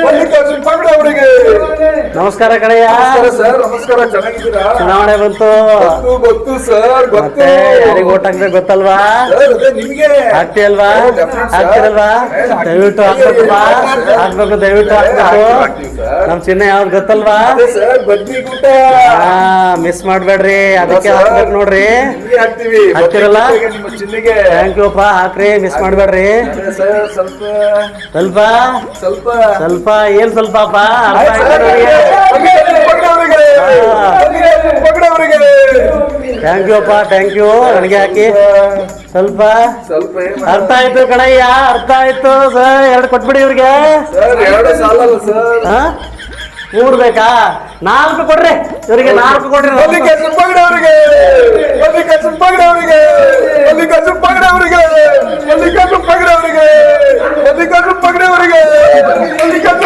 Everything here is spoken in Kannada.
ಮಲ್ಲಿಕಾರ್ಜುನ್ ಪಗಡೆ ಅವರಿಗೆ ನಮಸ್ಕಾರ ಕಡೆಯ. ಸರ್. ನಮಸ್ಕಾರ, ಚೆನ್ನಾಗಿದ್ದೀರಾ? ಚುನಾವಣೆ ಬಂತು. ಗೊತ್ತು ಸರ್, ಗೊತ್ತು. ಯಾರಿಗೆ ಓಟ್ ಹಾಕ್ಬೇಕು ಗೊತ್ತಲ್ವಾ? ನಿಮ್ಗೆ ಹಾಕ್ತಿಯಲ್ವಾ? ಹಾಕ್ತಿರಲ್ವಾ? ದಯವಿಟ್ಟು ಹಾಕ್ಬೇಕಲ್ವಾ? ಹಾಕ್ಬೇಕು, ದಯವಿಟ್ಟು ಹಾಕ್ಬೇಕು. ನಮ್ ಚಿಹ್ನೆ ಯಾವ್ದು ಗೊತ್ತಲ್ವಾ? ಮಿಸ್ ಮಾಡ್ಬೇಡ್ರಿ, ಅದಕ್ಕೆ ಹಾಕ್ಬೇಕು ನೋಡ್ರಿ. ಹಾಕ್ತಿರಲ್ಲ? ಥ್ಯಾಂಕ್ ಯು ಅಪ್ಪ, ಹಾಕ್ರಿ, ಮಿಸ್ ಮಾಡ್ಬೇಡ್ರಿ. ಸ್ವಲ್ಪ ಸ್ವಲ್ಪ ಸ್ವಲ್ಪ ಏನ್ ಸ್ವಲ್ಪ ಅಪ್ಪ, ಅರ್ಥ ಥ್ಯಾಂಕ್ ಯು ಅಪ್ಪ, ಥ್ಯಾಂಕ್ ಯು. ನನಗೆ ಹಾಕಿ ಸ್ವಲ್ಪ ಸ್ವಲ್ಪ ಅರ್ಥ ಆಯ್ತು ಕಣಯ್ಯ, ಅರ್ಥ ಆಯ್ತು ಸರ್. 2 ಕೊಟ್ಬಿಡಿ ಇವ್ರಿಗೆ. 3 ಬೇಕಾ? 4 ಕೊಡ್ರಿ ಇವ್ರಿಗೆ, 4 ಕೊಡ್ರಿ. ಮಲ್ಲಿಕಾರ್ಜುನ್ ಪಗಡೆ ಅವರಿಗೆ, ಮಲ್ಲಿಕಾರ್ಜುನ್ ಪಗಡೆ ಅವರಿಗೆ, ಮಲ್ಲಿಕಾರ್ಜುನ್ ಪಗಡೆ ಅವರಿಗೆ, ಮಲ್ಲಿಕಾರ್ಜುನ್ ಪಗಡೆ ಅವರಿಗೆ, ಮಲ್ಲಿಕಾರ್ಜುನ್ ಪಗಡೆ ಅವರಿಗೆ, ಮಲ್ಲಿಕಾರ್ಜುನ್